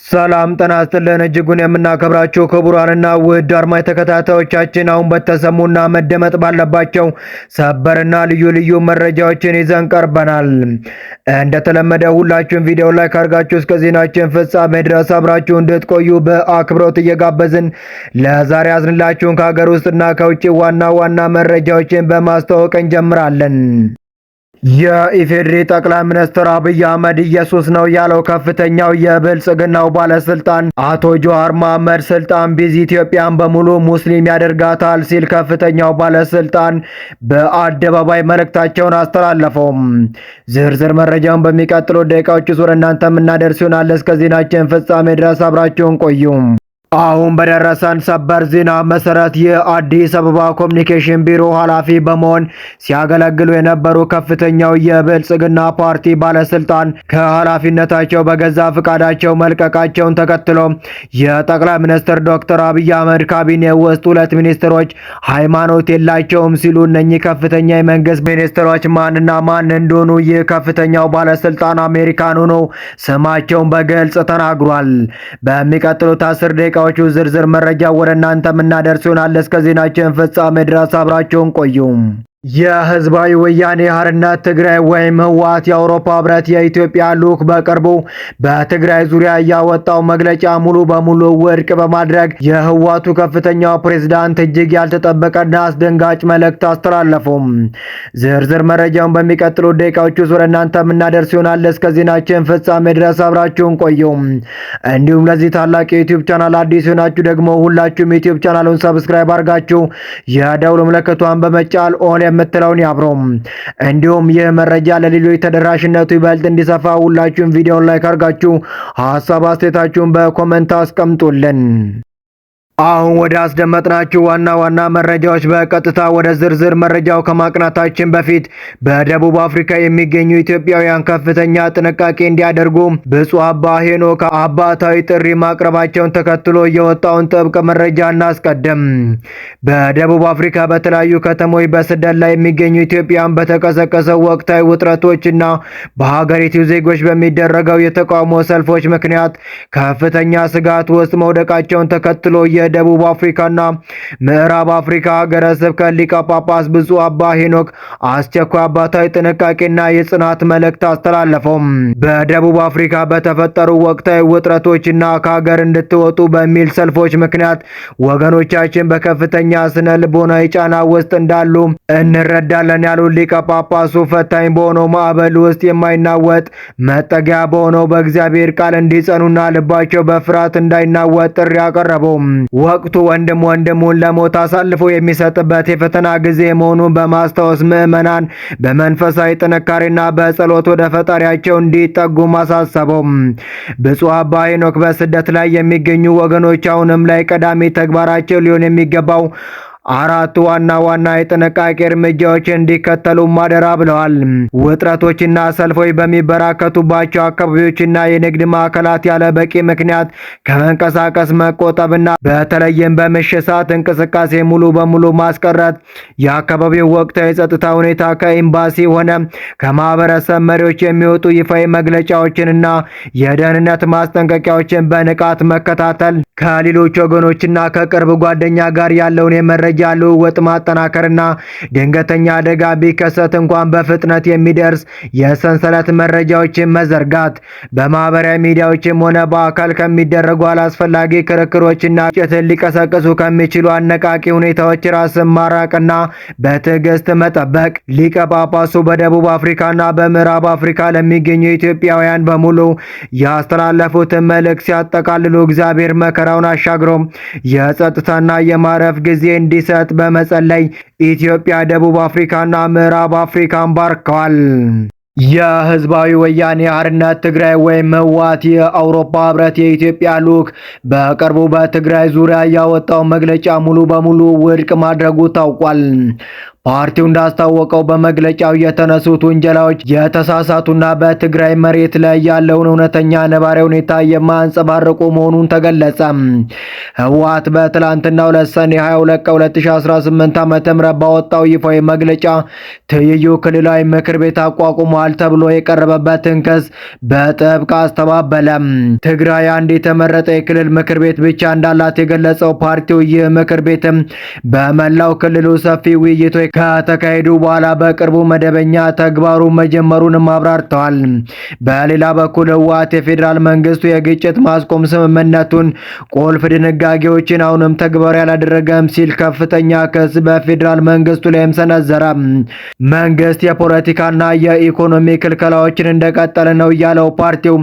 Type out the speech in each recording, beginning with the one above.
ሰላም ጤና ይስጥልን እጅጉን የምናከብራችሁ ክቡራንና ውድ አድማጭ ተከታታዮቻችን አሁን በተሰሙና መደመጥ ባለባቸው ሰበርና ልዩ ልዩ መረጃዎችን ይዘን ቀርበናል። እንደተለመደ ሁላችሁም ቪዲዮ ላይክ አድርጋችሁ እስከ ዜናችን ፍጻሜ ድረስ አብራችሁ እንድትቆዩ በአክብሮት እየጋበዝን ለዛሬ ያዝንላችሁን ከሀገር ውስጥና ከውጭ ዋና ዋና መረጃዎችን በማስተዋወቅ እንጀምራለን። የኢፌዴሪ ጠቅላይ ሚኒስትር አብይ አህመድ ኢየሱስ ነው ያለው ከፍተኛው የብልጽግናው ባለስልጣን አቶ ጆሃር መሐመድ ስልጣን ቢዝ ኢትዮጵያን በሙሉ ሙስሊም ያደርጋታል ሲል ከፍተኛው ባለስልጣን በአደባባይ መልእክታቸውን አስተላለፈው። ዝርዝር መረጃውን በሚቀጥሉ ደቂቃዎች ወደ እናንተ የምናደርስ ይሆናል። እስከ ዜናችን ፍጻሜ ድረስ አብራችሁን ቆዩ። አሁን በደረሰን ሰበር ዜና መሰረት የአዲስ አበባ ኮሚኒኬሽን ቢሮ ኃላፊ በመሆን ሲያገለግሉ የነበሩ ከፍተኛው የብልጽግና ፓርቲ ባለስልጣን ከኃላፊነታቸው በገዛ ፍቃዳቸው መልቀቃቸውን ተከትሎ የጠቅላይ ሚኒስትር ዶክተር አብይ አህመድ ካቢኔ ውስጥ ሁለት ሚኒስትሮች ሃይማኖት የላቸውም ሲሉ እነኚህ ከፍተኛ የመንግስት ሚኒስትሮች ማንና ማን እንደሆኑ ይህ ከፍተኛው ባለስልጣን አሜሪካኑ ነው ስማቸውን በግልጽ ተናግሯል። በሚቀጥሉት 10 ደቂቃዎች ዝርዝር መረጃ ወደ እናንተ የምናደርስ ይሆናል። እስከ ዜናችን ፍጻሜ ድረስ አብራችሁን ቆዩ። የህዝባዊ ወያኔ ሓርነት ትግራይ ወይም ህወሓት የአውሮፓ ህብረት የኢትዮጵያ ልዑክ በቅርቡ በትግራይ ዙሪያ ያወጣው መግለጫ ሙሉ በሙሉ ውድቅ በማድረግ የህወሓቱ ከፍተኛው ፕሬዝዳንት እጅግ ያልተጠበቀና አስደንጋጭ መልእክት አስተላለፉ። ዝርዝር መረጃውን በሚቀጥሉ ደቂቃዎች ወደ እናንተ የምናደርስ ይሆናል። እስከ ዜናችን ፍጻሜ ድረስ አብራችሁን ቆዩ። እንዲሁም ለዚህ ታላቅ የዩቲዩብ ቻናል አዲስ ሆናችሁ ደግሞ ሁላችሁም ዩቲዩብ ቻናሉን ሰብስክራይብ አድርጋችሁ የደውል ምልክቷን በመጫን ኦል የምትለውን ያብሮም። እንዲሁም ይህ መረጃ ለሌሎች ተደራሽነቱ ይበልጥ እንዲሰፋ ሁላችሁም ቪዲዮውን ላይክ አድርጋችሁ ሐሳብ አስተያየታችሁን በኮሜንት አስቀምጡልን። አሁን ወደ አስደመጥናችሁ ዋና ዋና መረጃዎች በቀጥታ ወደ ዝርዝር መረጃው ከማቅናታችን በፊት በደቡብ አፍሪካ የሚገኙ ኢትዮጵያውያን ከፍተኛ ጥንቃቄ እንዲያደርጉ ብፁዕ አባ ሄኖክ አባታዊ ጥሪ ማቅረባቸውን ተከትሎ የወጣውን ጥብቅ መረጃ እናስቀድም። በደቡብ አፍሪካ በተለያዩ ከተሞች በስደት ላይ የሚገኙ ኢትዮጵያውያን በተቀሰቀሰው ወቅታዊ ውጥረቶችና በሀገሪቱ ዜጎች በሚደረገው የተቃውሞ ሰልፎች ምክንያት ከፍተኛ ስጋት ውስጥ መውደቃቸውን ተከትሎ የደቡብ አፍሪካና ምዕራብ አፍሪካ ሀገረ ስብከት ሊቀ ጳጳስ ብፁዕ አባ ሄኖክ አስቸኳይ አባታዊ ጥንቃቄና የጽናት መልእክት አስተላለፈው። በደቡብ አፍሪካ በተፈጠሩ ወቅታዊ ውጥረቶችና ከሀገር እንድትወጡ በሚል ሰልፎች ምክንያት ወገኖቻችን በከፍተኛ ስነ ልቦናዊ ጫና ውስጥ እንዳሉ እንረዳለን ያሉት ሊቀ ጳጳሱ ፈታኝ በሆነው ማዕበል ውስጥ የማይናወጥ መጠጊያ በሆነው በእግዚአብሔር ቃል እንዲጸኑና ልባቸው በፍርሃት እንዳይናወጥ ጥሪ አቀረበው። ወቅቱ ወንድም ወንድሙን ለሞት አሳልፎ የሚሰጥበት የፈተና ጊዜ መሆኑን በማስታወስ ምዕመናን በመንፈሳዊ ጥንካሬና በጸሎት ወደ ፈጣሪያቸው እንዲጠጉ ማሳሰበው። ብፁዕ አባ ሄኖክ በስደት ላይ የሚገኙ ወገኖች አሁንም ላይ ቀዳሚ ተግባራቸው ሊሆን የሚገባው አራት ዋና ዋና የጥንቃቄ እርምጃዎች እንዲከተሉ ማደራ ብለዋል። ውጥረቶችና ሰልፎች በሚበራከቱባቸው አካባቢዎችና የንግድ ማዕከላት ያለ በቂ ምክንያት ከመንቀሳቀስ መቆጠብና በተለይም በምሽት ሰዓት እንቅስቃሴ ሙሉ በሙሉ ማስቀረት፣ የአካባቢው ወቅታዊ የጸጥታ ሁኔታ ከኤምባሲ ሆነ ከማህበረሰብ መሪዎች የሚወጡ ይፋዊ መግለጫዎችንና የደህንነት ማስጠንቀቂያዎችን በንቃት መከታተል፣ ከሌሎች ወገኖችና ከቅርብ ጓደኛ ጋር ያለውን የመረጃ ልውውጥ ማጠናከርና ድንገተኛ አደጋ ቢከሰት እንኳን በፍጥነት የሚደርስ የሰንሰለት መረጃዎችን መዘርጋት፣ በማህበራዊ ሚዲያዎችም ሆነ በአካል ከሚደረጉ አላስፈላጊ ክርክሮችና ግጭትን ሊቀሰቅሱ ከሚችሉ አነቃቂ ሁኔታዎች ራስን ማራቅና በትዕግስት መጠበቅ። ሊቀ ጳጳሱ በደቡብ አፍሪካና በምዕራብ አፍሪካ ለሚገኙ ኢትዮጵያውያን በሙሉ ያስተላለፉትን መልእክት ሲያጠቃልሉ እግዚአብሔር መከራውን አሻግሮ የጸጥታና የማረፍ ጊዜ እንዲሰጥ በመጸለይ ኢትዮጵያ፣ ደቡብ አፍሪካና ምዕራብ አፍሪካን ባርከዋል። የህዝባዊ ወያኔ ሓርነት ትግራይ ወይም ህወሓት የአውሮፓ ህብረት የኢትዮጵያ ልዑክ በቅርቡ በትግራይ ዙሪያ ያወጣው መግለጫ ሙሉ በሙሉ ውድቅ ማድረጉ ታውቋል። ፓርቲው እንዳስታወቀው በመግለጫው የተነሱት ውንጀላዎች የተሳሳቱና በትግራይ መሬት ላይ ያለውን እውነተኛ ነባራዊ ሁኔታ የማያንጸባርቁ መሆኑን ተገለጸ። ህወሓት በትላንትናው ዕለት ሰኔ 22 2018 ዓ.ም ባወጣው ይፋዊ መግለጫ ትይዩ ክልላዊ ምክር ቤት አቋቁሟል ተብሎ የቀረበበትን ክስ በጥብቅ አስተባበለ። ትግራይ አንድ የተመረጠ የክልል ምክር ቤት ብቻ እንዳላት የገለጸው ፓርቲው ይህ ምክር ቤትም በመላው ክልሉ ሰፊ ውይይቶች ከተካሄዱ በኋላ በቅርቡ መደበኛ ተግባሩ መጀመሩንም አብራርተዋል። በሌላ በኩል ህወሓት የፌዴራል መንግስቱ የግጭት ማስቆም ስምምነቱን ቁልፍ ድንጋጌዎችን አሁንም ተግባራዊ አላደረገም ሲል ከፍተኛ ክስ በፌዴራል መንግስቱ ላይም ሰነዘረ። መንግስት የፖለቲካና የኢኮኖሚ ክልከላዎችን እንደቀጠለ ነው ያለው ፓርቲው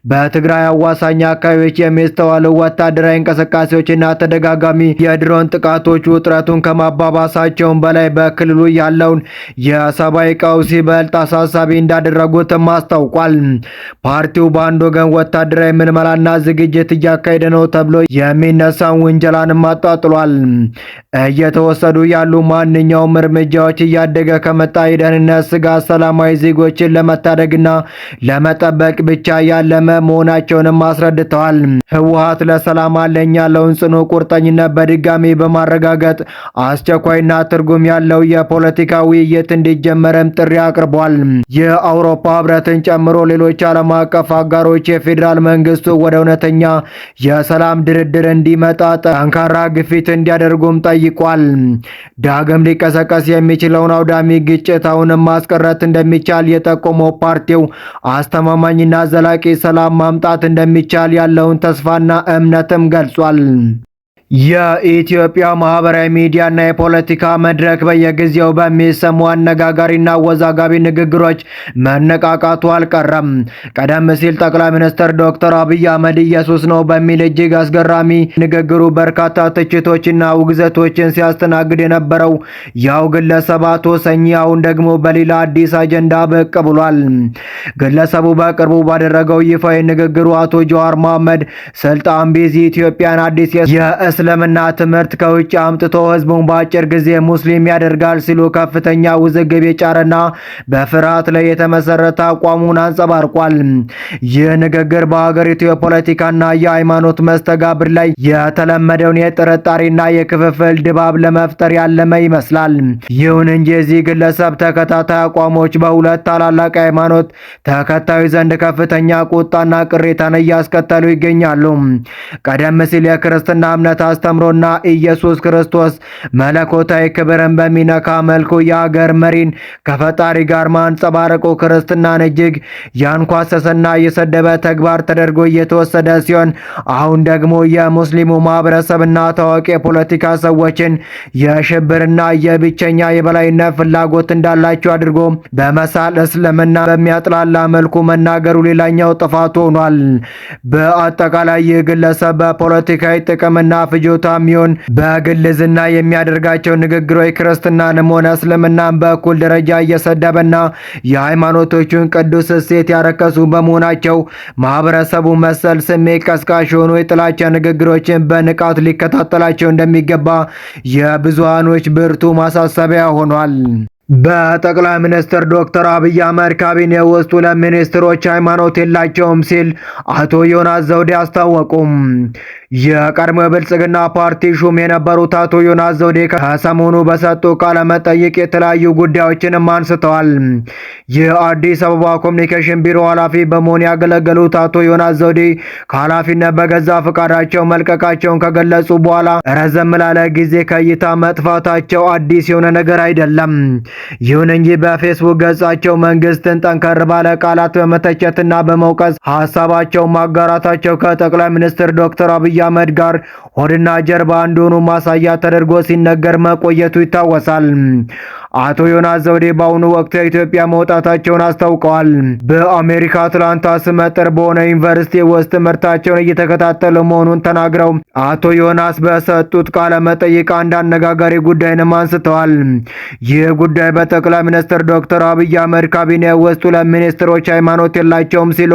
በትግራይ አዋሳኝ አካባቢዎች የሚስተዋሉ ወታደራዊ እንቅስቃሴዎችና ተደጋጋሚ የድሮን ጥቃቶች ውጥረቱን ከማባባሳቸውም በላይ በክልሉ ያለውን የሰብአዊ ቀውስ ይበልጥ አሳሳቢ እንዳደረጉትም አስታውቋል። ፓርቲው በአንድ ወገን ወታደራዊ ምልመላና ዝግጅት እያካሄደ ነው ተብሎ የሚነሳውን ውንጀላንም አጣጥሏል። እየተወሰዱ ያሉ ማንኛውም እርምጃዎች እያደገ ከመጣ የደህንነት ስጋት ሰላማዊ ዜጎችን ለመታደግና ለመጠበቅ ብቻ ያለመ መሆናቸውንም አስረድተዋል። ህወሓት ለሰላም አለኝ ያለውን ጽኑ ቁርጠኝነት በድጋሚ በማረጋገጥ አስቸኳይና ትርጉም ያለው የፖለቲካ ውይይት እንዲጀመርም ጥሪ አቅርቧል። የአውሮፓ ህብረትን ጨምሮ ሌሎች ዓለም አቀፍ አጋሮች የፌዴራል መንግስቱ ወደ እውነተኛ የሰላም ድርድር እንዲመጣ ጠንካራ ግፊት እንዲያደርጉም ጠይቋል። ዳግም ሊቀሰቀስ የሚችለውን አውዳሚ ግጭት አሁንም ማስቀረት እንደሚቻል የጠቆመው ፓርቲው አስተማማኝና ዘላቂ ሰላም ማምጣት እንደሚቻል ያለውን ተስፋና እምነትም ገልጿል። የኢትዮጵያ ማህበራዊ ሚዲያና የፖለቲካ መድረክ በየጊዜው በሚሰሙ አነጋጋሪና አወዛጋቢ ንግግሮች መነቃቃቱ አልቀረም። ቀደም ሲል ጠቅላይ ሚኒስትር ዶክተር አብይ አህመድ ኢየሱስ ነው በሚል እጅግ አስገራሚ ንግግሩ በርካታ ትችቶችና ውግዘቶችን ሲያስተናግድ የነበረው ያው ግለሰብ አቶ ሰኚ አሁን ደግሞ በሌላ አዲስ አጀንዳ ብቅ ብሏል። ግለሰቡ በቅርቡ ባደረገው ይፋዊ ንግግሩ አቶ ጀዋር መሐመድ ስልጣን ቢይዝ ኢትዮጵያን አዲስ የእስልምና ትምህርት ከውጭ አምጥቶ ህዝቡን በአጭር ጊዜ ሙስሊም ያደርጋል ሲሉ ከፍተኛ ውዝግብ የጫረና በፍርሃት ላይ የተመሰረተ አቋሙን አንጸባርቋል። ይህ ንግግር በሀገሪቱ የፖለቲካና የሃይማኖት መስተጋብር ላይ የተለመደውን የጥርጣሬና የክፍፍል ድባብ ለመፍጠር ያለመ ይመስላል። ይሁን እንጂ የዚህ ግለሰብ ተከታታይ አቋሞች በሁለት ታላላቅ ሃይማኖት ተከታዮች ዘንድ ከፍተኛ ቁጣና ቅሬታን እያስከተሉ ይገኛሉ። ቀደም ሲል የክርስትና እምነት አስተምሮና ኢየሱስ ክርስቶስ መለኮታዊ ክብርን በሚነካ መልኩ የሀገር መሪን ከፈጣሪ ጋር ማንጸባረቁ ክርስትናን እጅግ ያንኳሰሰና የሰደበ ተግባር ተደርጎ እየተወሰደ ሲሆን አሁን ደግሞ የሙስሊሙ ማህበረሰብና ታዋቂ የፖለቲካ ሰዎችን የሽብርና የብቸኛ የበላይነት ፍላጎት እንዳላቸው አድርጎ በመሳል እስልምና በሚያጥላላ መልኩ መናገሩ ሌላኛው ጥፋቱ ሆኗል። በአጠቃላይ ይህ ግለሰብ በፖለቲካዊ ጥቅምና ፍጆታ ሚሆን በግልዝና የሚያደርጋቸው ንግግሮች ክርስትናንም ሆነ እስልምናን በእኩል ደረጃ እየሰደበና የሃይማኖቶቹን ቅዱስ እሴት ያረከሱ በመሆናቸው ማህበረሰቡ መሰል ስሜት ቀስቃሽ የሆኑ የጥላቻ ንግግሮችን በንቃት ሊከታተላቸው እንደሚገባ የብዙሃኖች ብርቱ ማሳሰቢያ ሆኗል። በጠቅላይ ሚኒስትር ዶክተር አብይ አህመድ ካቢኔ ውስጥ ሁለት ሚኒስትሮች ሃይማኖት የላቸውም ሲል አቶ ዮናስ ዘውዴ አስታወቁም። የቀድሞ የብልጽግና ፓርቲ ሹም የነበሩት አቶ ዮናስ ዘውዴ ከሰሞኑ በሰጡ ቃለ መጠይቅ የተለያዩ ጉዳዮችንም አንስተዋል። የአዲስ አበባ ኮሚኒኬሽን ቢሮ ኃላፊ በመሆን ያገለገሉት አቶ ዮናስ ዘውዴ ከኃላፊነት በገዛ ፈቃዳቸው መልቀቃቸውን ከገለጹ በኋላ ረዘም ላለ ጊዜ ከእይታ መጥፋታቸው አዲስ የሆነ ነገር አይደለም። ይሁን እንጂ በፌስቡክ ገጻቸው መንግስትን ጠንከር ባለ ቃላት በመተቸትና በመውቀስ ሀሳባቸውን ማጋራታቸው ከጠቅላይ ሚኒስትር ዶክተር አብይ አህመድ ጋር ሆድና ጀርባ እንደሆኑ ማሳያ ተደርጎ ሲነገር መቆየቱ ይታወሳል። አቶ ዮናስ ዘውዴ በአሁኑ ወቅት ከኢትዮጵያ መውጣታቸውን አስታውቀዋል። በአሜሪካ አትላንታ ስመጥር በሆነ ዩኒቨርሲቲ ውስጥ ትምህርታቸውን እየተከታተሉ መሆኑን ተናግረው አቶ ዮናስ በሰጡት ቃለ መጠይቅ አንድ አነጋጋሪ ጉዳይንም አንስተዋል። ይህ ጉዳይ በጠቅላይ ሚኒስትር ዶክተር አብይ አህመድ ካቢኔ ውስጥ ሁለት ሚኒስትሮች ሃይማኖት የላቸውም ሲሉ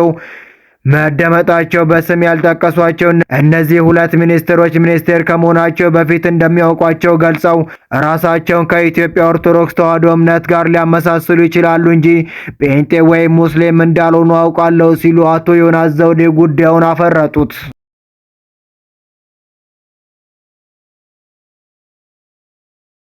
መደመጣቸው በስም ያልጠቀሷቸው እነዚህ ሁለት ሚኒስትሮች ሚኒስቴር ከመሆናቸው በፊት እንደሚያውቋቸው ገልጸው ራሳቸውን ከኢትዮጵያ ኦርቶዶክስ ተዋሕዶ እምነት ጋር ሊያመሳስሉ ይችላሉ እንጂ ጴንጤ ወይም ሙስሊም እንዳልሆኑ አውቃለሁ ሲሉ አቶ ዮናስ ዘውዴ ጉዳዩን አፈረጡት።